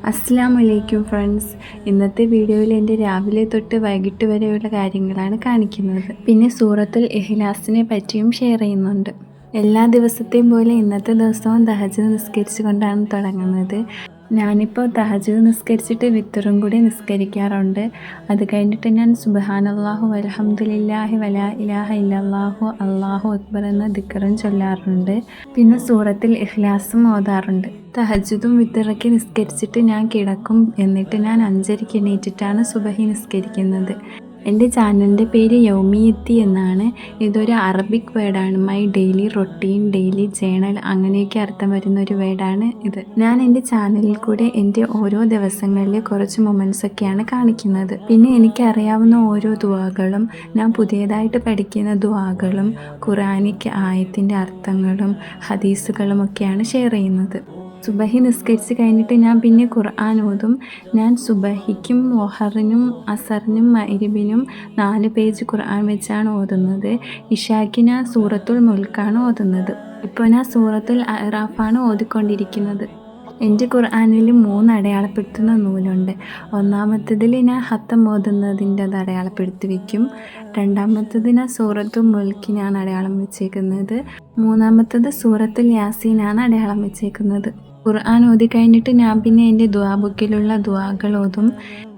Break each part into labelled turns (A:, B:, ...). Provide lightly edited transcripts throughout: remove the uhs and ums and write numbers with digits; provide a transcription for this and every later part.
A: അസ്സലാമു അലൈക്കും ഫ്രണ്ട്സ്. ഇന്നത്തെ വീഡിയോയിൽ എൻ്റെ രാവിലെ തൊട്ട് വൈകിട്ട് വരെയുള്ള കാര്യങ്ങളാണ് കാണിക്കുന്നത്. പിന്നെ സൂറത്തുൽ ഇഖ്ലാസിനെ പറ്റിയും ഷെയർ ചെയ്യുന്നുണ്ട്. എല്ലാ ദിവസത്തെയും പോലെ ഇന്നത്തെ ദിവസവും തഹജ്ജുദ് നിസ്കരിച്ചുകൊണ്ടാണ് തുടങ്ങുന്നത്. ഞാനിപ്പോൾ തഹജ്ജുദ് നിസ്കരിച്ചിട്ട് വിത്തറും കൂടി നിസ്കരിക്കാറുണ്ട്. അത് കഴിഞ്ഞിട്ട് ഞാൻ സുബ്ഹാനല്ലാഹു വൽഹംദുലില്ലാഹി വലാ ഇലാഹ ഇല്ലല്ലാഹു അല്ലാഹു അക്ബർ എന്ന ദിക്റും ചൊല്ലാറുണ്ട്. പിന്നെ സൂറത്തുൽ ഇഖ്ലാസും ഓതാറുണ്ട്. തഹജ്ജുദും വിത്തറൊക്കെ നിസ്കരിച്ചിട്ട് ഞാൻ കിടക്കും. എന്നിട്ട് ഞാൻ 5:30 എണീറ്റിട്ടാണ് സുബഹി നിസ്കരിക്കുന്നത്. എൻ്റെ ചാനലിൻ്റെ പേര് യൗമിയത്തി എന്നാണ്. ഇതൊരു അറബിക് വേർഡാണ്. My daily routine, daily journal, അങ്ങനെയൊക്കെ അർത്ഥം വരുന്ന ഒരു വേർഡാണ് ഇത്. ഞാൻ എൻ്റെ ചാനലിൽ കൂടെ എൻ്റെ ഓരോ ദിവസങ്ങളിലെ കുറച്ച് മൊമെൻറ്റ്സൊക്കെയാണ് കാണിക്കുന്നത്. പിന്നെ എനിക്കറിയാവുന്ന ഓരോ ദുആകളും, ഞാൻ പുതിയതായിട്ട് പഠിക്കുന്ന ദുആകളും, ഖുർആനിക് ആയത്തിൻ്റെ അർത്ഥങ്ങളും ഹദീസുകളും ഒക്കെയാണ് ഷെയർ ചെയ്യുന്നത്. സുബഹി നിസ്കരിച്ച് കഴിഞ്ഞിട്ട് ഞാൻ പിന്നെ ഖുർആൻ ഓതും. ഞാൻ സുബഹിക്കും വഹറിനും അസറിനും മഗ്‌രിബിനും 4 പേജ് ഖുർആൻ വെച്ചാണ് ഓതുന്നത്. ഇശായ്ക്ക് ഞാൻ സൂറത്തുൽ മുൽക്കാണ് ഓതുന്നത്. ഇപ്പോൾ ഞാൻ സൂറത്തുൽ അഅറാഫാണ് ഓതിക്കൊണ്ടിരിക്കുന്നത്. എൻ്റെ ഖുർആനിൽ 3 അടയാളപ്പെടുത്തുന്ന നൂലുണ്ട്. ഒന്നാമത്തതിൽ ഞാൻ ഹത്തം ഓതുന്നതിൻ്റെത് അടയാളപ്പെടുത്തി വയ്ക്കും. രണ്ടാമത്തത് ഞാൻ സൂറത്തുൽ മുൽക്കിനാണ് അടയാളം വെച്ചേക്കുന്നത്. മൂന്നാമത്തത് സൂറത്തുൽ യാസീനാണ് അടയാളം വെച്ചേക്കുന്നത്. ഖുർആൻ ഓതി കഴിഞ്ഞിട്ട് ഞാൻ പിന്നെ എൻ്റെ ദുആ ബുക്കിലുള്ള ദുആകൾ ഓതും.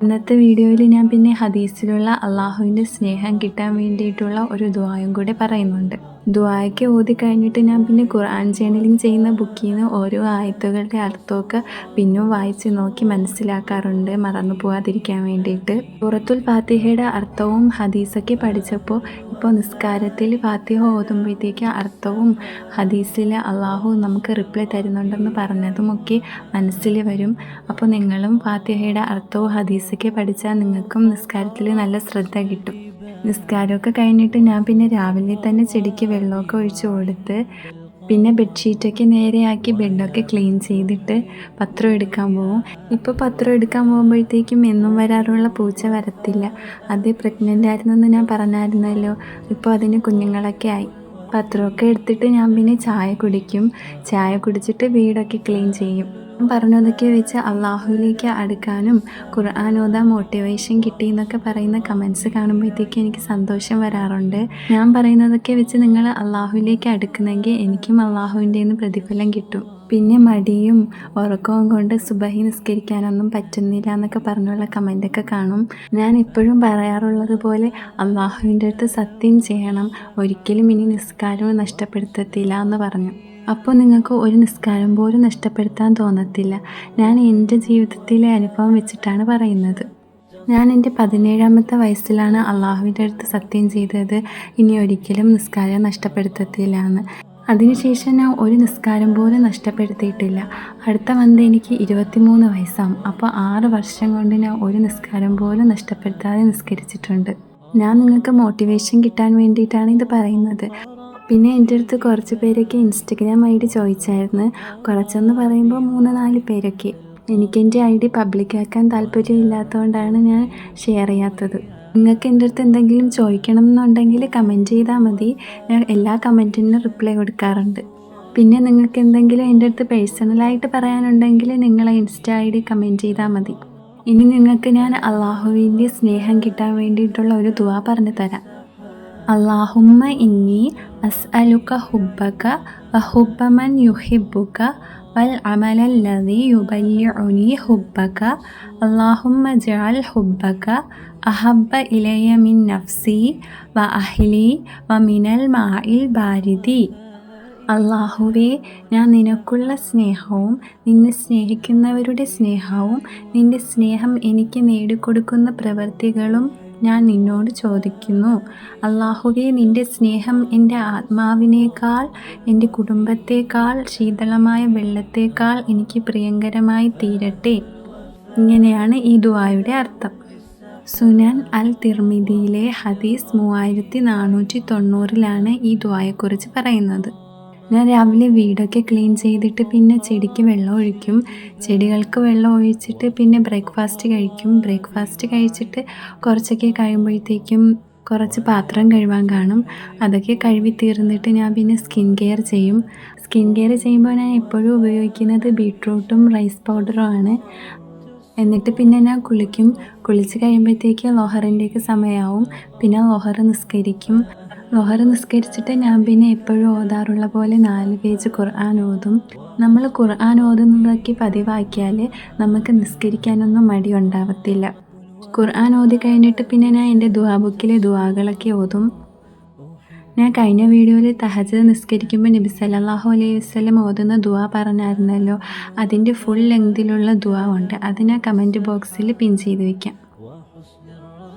A: ഇന്നത്തെ വീഡിയോയിൽ ഞാൻ പിന്നെ ഹദീസിലുള്ള അള്ളാഹുവിൻ്റെ സ്നേഹം കിട്ടാൻ വേണ്ടിയിട്ടുള്ള ഒരു ദുആയും കൂടെ പറയുന്നുണ്ട്. ദുആയ്ക്ക് ഓതി കഴിഞ്ഞിട്ട് ഞാൻ പിന്നെ ഖുർആൻ ജേർണലിംഗ് ചെയ്യുന്ന ബുക്കിൽ നിന്ന് ഓരോ ആയത്തുകളുടെ അർത്ഥമൊക്കെ പിന്നെയും വായിച്ച് നോക്കി മനസ്സിലാക്കാറുണ്ട്, മറന്നു പോകാതിരിക്കാൻ വേണ്ടിയിട്ട്. സൂറത്തുൽ ഫാത്തിഹയുടെ അർത്ഥവും ഹദീസൊക്കെ പഠിച്ചപ്പോൾ ഇപ്പോൾ നിസ്കാരത്തിൽ ഫാത്തിഹ ഓതുമ്പോഴത്തേക്ക് അർത്ഥവും ഹദീസിൽ അള്ളാഹു നമുക്ക് റിപ്ലൈ തരുന്നുണ്ടെന്ന് പറഞ്ഞതുമൊക്കെ മനസ്സിൽ വരും. അപ്പോൾ നിങ്ങളും ഫാത്തിഹയുടെ അർത്ഥവും ഹദീസൊക്കെ പഠിച്ചാൽ നിങ്ങൾക്കും നിസ്കാരത്തിൽ നല്ല ശ്രദ്ധ കിട്ടും. നിസ്കാരമൊക്കെ കഴിഞ്ഞിട്ട് ഞാൻ പിന്നെ രാവിലെ തന്നെ ചെടിക്ക് വെള്ളമൊക്കെ ഒഴിച്ച് കൊടുത്ത് പിന്നെ ബെഡ്ഷീറ്റൊക്കെ നേരെയാക്കി ബെഡൊക്കെ ക്ലീൻ ചെയ്തിട്ട് പത്രം എടുക്കാൻ പോകും. ഇപ്പോൾ പത്രം എടുക്കാൻ പോകുമ്പോഴത്തേക്കും എന്നും വരാറുള്ള പൂച്ച വരത്തില്ല. അത് പ്രഗ്നൻ്റ് ആയിരുന്നെന്ന് ഞാൻ പറഞ്ഞായിരുന്നല്ലോ. ഇപ്പോൾ അതിന് കുഞ്ഞുങ്ങളൊക്കെ ആയി. പത്രമൊക്കെ എടുത്തിട്ട് ഞാൻ പിന്നെ ചായ കുടിക്കും. ചായ കുടിച്ചിട്ട് വീടൊക്കെ ക്ലീൻ ചെയ്യും. പറഞ്ഞതൊക്കെ വെച്ച് അള്ളാഹുവിലേക്ക് അടുക്കാനും ഖുർആൻ ഓതാൻ മോട്ടിവേഷൻ കിട്ടി എന്നൊക്കെ പറയുന്ന കമൻസ് കാണുമ്പോഴത്തേക്ക് എനിക്ക് സന്തോഷം വരാറുണ്ട്. ഞാൻ പറയുന്നതൊക്കെ വെച്ച് നിങ്ങൾ അള്ളാഹുവിലേക്ക് അടുക്കുന്നെങ്കിൽ എനിക്കും അള്ളാഹുവിൻ്റെ നിന്ന് പ്രതിഫലം കിട്ടും. പിന്നെ മടിയും ഉറക്കവും കൊണ്ട് സുബഹി നിസ്കരിക്കാനൊന്നും പറ്റുന്നില്ല എന്നൊക്കെ പറഞ്ഞുള്ള കമൻ്റൊക്കെ കാണും. ഞാൻ എപ്പോഴും പറയാറുള്ളത് പോലെ അള്ളാഹുവിൻ്റെ അടുത്ത് സത്യം ചെയ്യണം, ഒരിക്കലും ഇനി നിസ്കാരവും നഷ്ടപ്പെടുത്തത്തില്ല എന്ന് പറഞ്ഞു. അപ്പോൾ നിങ്ങൾക്ക് ഒരു നിസ്കാരം പോലും നഷ്ടപ്പെടുത്താൻ തോന്നത്തില്ല. ഞാൻ എൻ്റെ ജീവിതത്തിലെ അനുഭവം വെച്ചിട്ടാണ് പറയുന്നത്. ഞാൻ എൻ്റെ 17ാമത്തെ വയസ്സിലാണ് അള്ളാഹുവിൻ്റെ അടുത്ത് സത്യം ചെയ്തത്, ഇനി ഒരിക്കലും നിസ്കാരം നഷ്ടപ്പെടുത്തത്തില്ല എന്ന്. അതിനുശേഷം ഞാൻ ഒരു നിസ്കാരം പോലും നഷ്ടപ്പെടുത്തിയിട്ടില്ല. അടുത്ത മന്ത് എനിക്ക് 23 വയസ്സാകും. അപ്പോൾ 6 വർഷം കൊണ്ട് ഞാൻ ഒരു നിസ്കാരം പോലും നഷ്ടപ്പെടുത്താതെ നിസ്കരിച്ചിട്ടുണ്ട്. ഞാൻ നിങ്ങൾക്ക് മോട്ടിവേഷൻ കിട്ടാൻ വേണ്ടിയിട്ടാണ് ഇത് പറയുന്നത്. പിന്നെ എൻ്റെ അടുത്ത് കുറച്ച് പേരൊക്കെ ഇൻസ്റ്റഗ്രാം ഐ ഡി ചോദിച്ചായിരുന്നു. കുറച്ചെന്ന് പറയുമ്പോൾ 3-4 പേരൊക്കെ. എനിക്കെൻ്റെ ഐ ഡി പബ്ലിക്കാക്കാൻ താല്പര്യമില്ലാത്തതുകൊണ്ടാണ് ഞാൻ ഷെയർ ചെയ്യാത്തത്. നിങ്ങൾക്ക് എൻ്റെ അടുത്ത് എന്തെങ്കിലും ചോദിക്കണം എന്നുണ്ടെങ്കിൽ കമൻറ്റ് ചെയ്താൽ മതി. ഞാൻ എല്ലാ കമൻറ്റിനും റിപ്ലൈ കൊടുക്കാറുണ്ട്. പിന്നെ നിങ്ങൾക്ക് എന്തെങ്കിലും എൻ്റെ അടുത്ത് പേഴ്സണലായിട്ട് പറയാനുണ്ടെങ്കിൽ നിങ്ങൾ ഇൻസ്റ്റ ഐ ഡി കമൻറ്റ് ചെയ്താൽ മതി. ഇനി നിങ്ങൾക്ക് ഞാൻ അള്ളാഹുവിൻ്റെ സ്നേഹം കിട്ടാൻ വേണ്ടിയിട്ടുള്ള ഒരു ദുആ പറഞ്ഞു തരാം. അല്ലാഹുമ്മ ഇന്നി അസ്അലുക ഹുബ്ബക വഹുബ്ബ മൻ യുഹിബ്ബുക വൽ അമലല്ലദീ യുബല്ലിഉനി ഹുബ്ബക അല്ലാഹുമ്മ ജഅൽ ഹുബ്ബക അഹബ്ബ ഇലയ്യ മിൻ നഫ്സി വ അഹ്ലി വ മിനൽ മാഇൽ ബാരിദി. അല്ലാഹുവേ, ഞാൻ നിനക്കുള്ള സ്നേഹവും നിന്നെ സ്നേഹിക്കുന്നവരുടെ സ്നേഹവും നിൻ്റെ സ്നേഹം എനിക്ക് നേടിക്കൊടുക്കുന്ന പ്രവൃത്തികളും ഞാൻ നിന്നോട് ചോദിക്കുന്നു. അല്ലാഹുവേ, നിൻ്റെ സ്നേഹം എൻ്റെ ആത്മാവിനേക്കാൾ, എൻ്റെ കുടുംബത്തേക്കാൾ, ശീതളമായ വെള്ളത്തേക്കാൾ എനിക്ക് പ്രിയങ്കരമായി തീരട്ടെ. ഇങ്ങനെയാണ് ഈ ദുആയുടെ അർത്ഥം. സുനൻ അൽ തിർമിദിയിലെ ഹദീസ് 3490 ഈ ദുആയെക്കുറിച്ച് പറയുന്നത്. ഞാൻ രാവിലെ വീടൊക്കെ ക്ലീൻ ചെയ്തിട്ട് പിന്നെ ചെടിക്ക് വെള്ളം ഒഴിക്കും. ചെടികൾക്ക് വെള്ളം ഒഴിച്ചിട്ട് പിന്നെ ബ്രേക്ക്ഫാസ്റ്റ് കഴിക്കും. ബ്രേക്ക്ഫാസ്റ്റ് കഴിച്ചിട്ട് കുറച്ചൊക്കെ കഴിയുമ്പോഴത്തേക്കും കുറച്ച് പാത്രം കഴുകാൻ കാണും. അതൊക്കെ കഴുകി തീർന്നിട്ട് ഞാൻ പിന്നെ സ്കിൻ കെയർ ചെയ്യും. സ്കിൻ കെയർ ചെയ്യുമ്പോൾ ഞാൻ എപ്പോഴും ഉപയോഗിക്കുന്നത് ബീട്രൂട്ടും റൈസ് പൗഡറും ആണ്. എന്നിട്ട് പിന്നെ ഞാൻ കുളിക്കും. കുളിച്ച് കഴിയുമ്പോഴത്തേക്ക് ലോഹറിൻ്റെയൊക്കെ സമയമാവും. പിന്നെ ലോഹർ നിസ്കരിക്കും. ലോഹർ നിസ്കരിച്ചിട്ട് ഞാൻ പിന്നെ എപ്പോഴും ഓതാറുള്ള പോലെ 4 പേജ് ഖുർആൻ ഓതും. നമ്മൾ ഖുർആൻ ഓതുന്നതൊക്കെ പതിവാക്കിയാൽ നമുക്ക് നിസ്കരിക്കാനൊന്നും മടി ഉണ്ടാവത്തില്ല. ഖുർആൻ ഓതി കഴിഞ്ഞിട്ട് പിന്നെ ഞാൻ എൻ്റെ ദുആ ബുക്കിലെ ദുആകളൊക്കെ ഓതും. ഞാൻ കഴിഞ്ഞ വീഡിയോയിൽ തഹജ്ജുദ് നിസ്കരിക്കുമ്പോൾ നബി സല്ലല്ലാഹു അലൈഹി വസല്ലം ഓതുന്ന ദുആ പറഞ്ഞായിരുന്നല്ലോ. അതിൻ്റെ ഫുൾ ലെങ്തിലുള്ള ദുആ ഉണ്ട്. അത് ഞാൻ കമൻറ്റ് ബോക്സിൽ പിൻ ചെയ്ത് വയ്ക്കാം.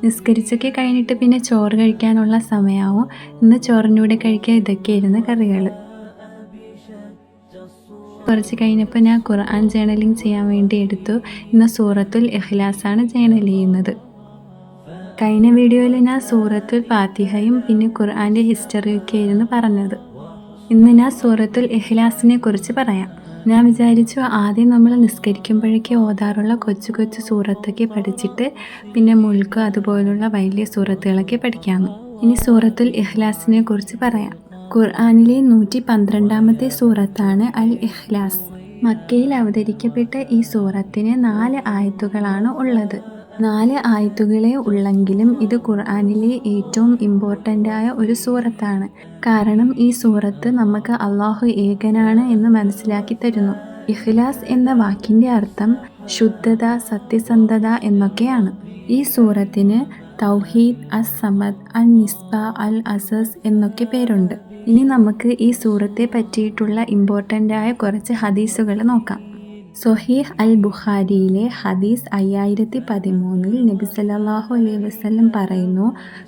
A: നിസ്കരിച്ചൊക്കെ കഴിഞ്ഞിട്ട് പിന്നെ ചോറ് കഴിക്കാനുള്ള സമയമാവും. ഇന്ന് ചോറിൻ്റെ കൂടെ കഴിക്കാൻ ഇതൊക്കെയായിരുന്നു കറികൾ. കുറച്ച് കഴിഞ്ഞപ്പോൾ ഞാൻ ഖുർആൻ ജേണലിങ് ചെയ്യാൻ വേണ്ടി എടുത്തു. ഇന്ന് സൂറത്തുൽ ഇഖ്ലാസാണ് ജേണൽ ചെയ്യുന്നത്. കഴിഞ്ഞ വീഡിയോയിൽ ഞാൻ സൂറത്തുൽ ഫാത്തിഹയും പിന്നെ ഖുർആൻ്റെ ഹിസ്റ്ററിയൊക്കെ ആയിരുന്നു പറഞ്ഞത്. ഇന്ന് ഞാൻ സൂറത്തുൽ ഇഖ്ലാസിനെ കുറിച്ച് പറയാം. ഞാൻ വിചാരിച്ചു ആദ്യം നമ്മൾ നിസ്കരിക്കുമ്പോഴേക്ക് ഓതാറുള്ള കൊച്ചു കൊച്ചു സൂറത്തൊക്കെ പഠിച്ചിട്ട് പിന്നെ മുൽക്ക് അതുപോലുള്ള വലിയ സൂറത്തുകളൊക്കെ പഠിക്കാമെന്ന്. ഇനി സൂറത്തുൽ ഇഖ്ലാസിനെ കുറിച്ച് പറയാം. ഖുർആനിലെ 112ാമത്തെ സൂറത്താണ് അൽ ഇഖ്ലാസ്. മക്കയിൽ അവതരിക്കപ്പെട്ട ഈ സൂറത്തിന് 4 ആയത്തുകളാണ് ഉള്ളത്. 4 ആയത്തുകളെ ഉള്ളെങ്കിലും ഇത് ഖുർആനിലെ ഏറ്റവും ഇമ്പോർട്ടൻ്റായ ഒരു സൂറത്താണ്. കാരണം ഈ സൂറത്ത് നമുക്ക് അള്ളാഹു ഏകനാണ് എന്ന് മനസ്സിലാക്കി തരുന്നു. ഇഖ്ലാസ് എന്ന വാക്കിൻ്റെ അർത്ഥം ശുദ്ധത, സത്യസന്ധത എന്നൊക്കെയാണ്. ഈ സൂറത്തിന് തൗഹീദ്, അസ്-സമദ്, അൻ-നിസ്ബ, അൽ-അസസ് എന്നൊക്കെ പേരുണ്ട്. ഇനി നമുക്ക് ഈ സൂറത്തെ പറ്റിയിട്ടുള്ള ഇമ്പോർട്ടൻ്റായ കുറച്ച് ഹദീസുകൾ നോക്കാം. സ്വഹീഹ് അൽ ബുഖാരിയിലെ ഹദീസ് 5013 നബി സല്ലല്ലാഹു അലൈഹി വസല്ലം പറയുന്നു,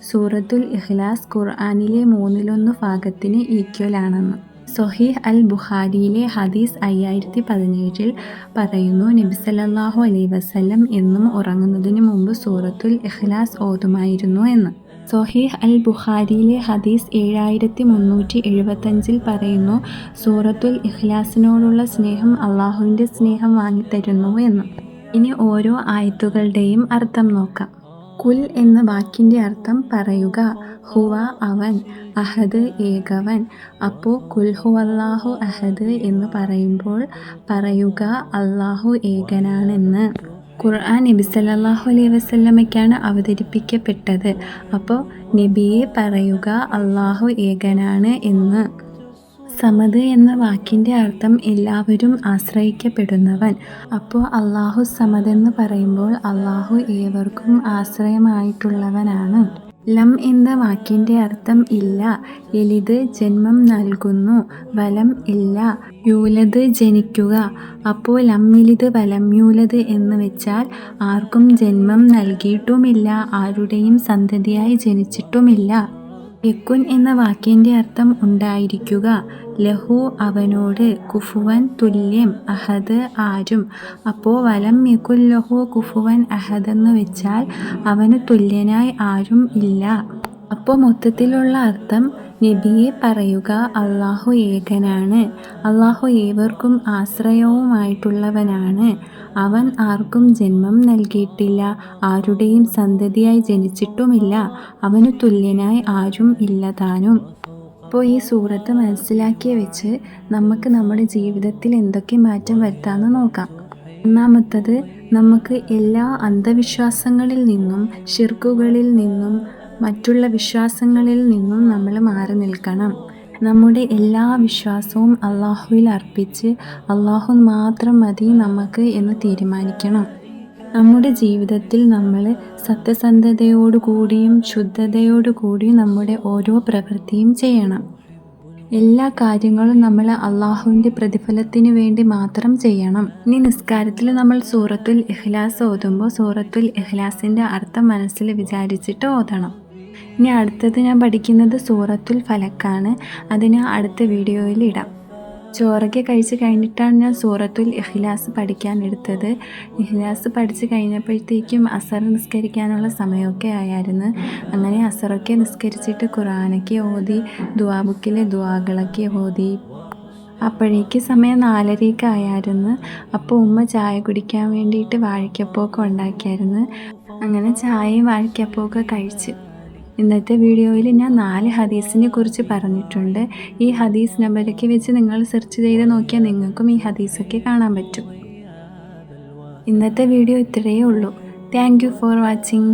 A: സൂറത്തുൽ ഇഖ്ലാസ് ഖുർആനിലെ 1/3 ഭാഗത്തിന് ഈക്വൽ ആണെന്ന്. സ്വഹീഹ് അൽ ബുഖാരിയിലെ ഹദീസ് 5017 പറയുന്നു, നബി സല്ലല്ലാഹു അലൈഹി വസല്ലം എന്നും ഉറങ്ങുന്നതിന് മുമ്പ് സൂറത്തുൽ ഇഖ്ലാസ് ഓതുമായിരുന്നു എന്ന്. സ്വഹീഹ് അൽ ബുഖാരിയിലെ ഹദീസ് 7375 പറയുന്നു, സൂറത്തുൽ ഇഖ്ലാസിനോടുള്ള സ്നേഹം അള്ളാഹുവിൻ്റെ സ്നേഹം വാങ്ങിത്തരുന്നു എന്ന്. ഇനി ഓരോ ആയത്തുകളുടെയും അർത്ഥം നോക്കാം. കുൽ എന്ന വാക്കിൻ്റെ അർത്ഥം പറയുക, ഹുവ അവൻ, അഹദ് ഏകവൻ. അപ്പോൾ കുൽ ഹുവല്ലാഹു അഹദ് എന്ന് പറയുമ്പോൾ പറയുക അള്ളാഹു ഏകനാണെന്ന്. ഖുർആൻ നബി സല്ലല്ലാഹു അലൈഹി വസല്ലമയ്ക്കാണ് അവതരിപ്പിക്കപ്പെട്ടത്. അപ്പോൾ നബിയെ പറയുക അള്ളാഹു ഏകനാണ് എന്ന്. സമദ് എന്ന വാക്കിൻ്റെ അർത്ഥം എല്ലാവരും ആശ്രയിക്കപ്പെടുന്നവൻ. അപ്പോൾ അള്ളാഹു സമദ് എന്ന് പറയുമ്പോൾ അള്ളാഹു ഏവർക്കും ആശ്രയമായിട്ടുള്ളവനാണ്. ലം എന്ന വാക്കിൻ്റെ അർത്ഥം ഇല്ല. യലിദ് ജന്മം നൽകുന്നു, വലം ഇല്ല, യൂലദ് ജനിക്കുക. അപ്പോൾ ലം യലിദ് വലം യൂലദ് എന്ന് വെച്ചാൽ ആർക്കും ജന്മം നൽകിയിട്ടുമില്ല, ആരുടെയും സന്തതിയായി ജനിച്ചിട്ടുമില്ല. യക്കുൻ എന്ന വാക്കിൻ്റെ അർത്ഥം ഉണ്ടായിരിക്കുക. ലഹു അവനോട്, കുഫുവൻ തുല്യം, അഹദ് ആരും. അപ്പോൾ വലം യകുൻ ലഹു കുഫുവൻ അഹദെന്ന് വെച്ചാൽ അവന് തുല്യനായി ആരും ഇല്ല. അപ്പോൾ മൊത്തത്തിലുള്ള അർത്ഥം നബിയെ പറയുക അള്ളാഹു ഏകനാണ്, അള്ളാഹു ഏവർക്കും ആശ്രയവുമായിട്ടുള്ളവനാണ്, അവൻ ആർക്കും ജന്മം നൽകിയിട്ടില്ല, ആരുടെയും സന്തതിയായി ജനിച്ചിട്ടുമില്ല, അവന് തുല്യനായി ആരും ഇല്ലതാനും. അപ്പോൾ ഈ സൂറത്ത് മനസ്സിലാക്കിയ വെച്ച് നമുക്ക് നമ്മുടെ ജീവിതത്തിൽ എന്തൊക്കെ മാറ്റം വരുത്താമെന്ന് നോക്കാം. ഒന്നാമത്തത്, നമുക്ക് എല്ലാ അന്ധവിശ്വാസങ്ങളിൽ നിന്നും ശിർക്കുകളിൽ നിന്നും മറ്റുള്ള വിശ്വാസങ്ങളിൽ നിന്നും നമ്മൾ മാറി നിൽക്കണം. നമ്മുടെ എല്ലാ വിശ്വാസവും അള്ളാഹുവിൽ അർപ്പിച്ച് അള്ളാഹു മാത്രം മതി നമുക്ക് എന്ന് തീരുമാനിക്കണം. നമ്മുടെ ജീവിതത്തിൽ നമ്മൾ സത്യസന്ധതയോടുകൂടിയും ശുദ്ധതയോടുകൂടിയും നമ്മുടെ ഓരോ പ്രവൃത്തിയും ചെയ്യണം. എല്ലാ കാര്യങ്ങളും നമ്മൾ അള്ളാഹുവിൻ്റെ പ്രതിഫലത്തിന് വേണ്ടി മാത്രം ചെയ്യണം. ഇനി നിസ്കാരത്തിൽ നമ്മൾ സൂറത്തുൽ ഇഖ്ലാസ് ഓതുമ്പോൾ സൂറത്തുൽ ഇഖ്ലാസിൻ്റെ അർത്ഥം മനസ്സിൽ വിചാരിച്ചിട്ട് ഓതണം. ഇനി അടുത്തത് ഞാൻ പഠിക്കുന്നത് സൂറത്തുൽ ഫലക്കാണ്. അത് ഞാൻ അടുത്ത വീഡിയോയിൽ ഇടാം. ചോറൊക്കെ കഴിച്ച് കഴിഞ്ഞിട്ടാണ് ഞാൻ സൂറത്തുൽ ഇഖ്ലാസ് പഠിക്കാൻ എടുത്തത്. ഇഖ്ലാസ് പഠിച്ച് കഴിഞ്ഞപ്പോഴത്തേക്കും അസർ നിസ്കരിക്കാനുള്ള സമയമൊക്കെ ആയിരുന്നു. അങ്ങനെ അസറൊക്കെ നിസ്കരിച്ചിട്ട് ഖുർആനൊക്കെ ഓതി ദുആ ബുക്കിലെ ദുആകളൊക്കെ ഓതി. അപ്പോഴേക്ക് സമയം 4:30 ആയിരുന്നു. അപ്പോൾ ഉമ്മ ചായ കുടിക്കാൻ വേണ്ടിയിട്ട് വാഴയ്ക്കപ്പമൊക്കെ ഉണ്ടാക്കിയായിരുന്നു. അങ്ങനെ ചായയും വാഴയ്ക്കപ്പമൊക്കെ കഴിച്ച് ഇന്നത്തെ വീഡിയോയിൽ ഞാൻ 4 ഹദീസിനെ കുറിച്ച് പറഞ്ഞിട്ടുണ്ട്. ഈ ഹദീസ് നമ്പരൊക്കെ വെച്ച് നിങ്ങൾ സെർച്ച് ചെയ്ത് നോക്കിയാൽ നിങ്ങൾക്കും ഈ ഹദീസൊക്കെ കാണാൻ പറ്റും. ഇന്നത്തെ വീഡിയോ ഇത്രയേ ഉള്ളൂ. Thank you for watching.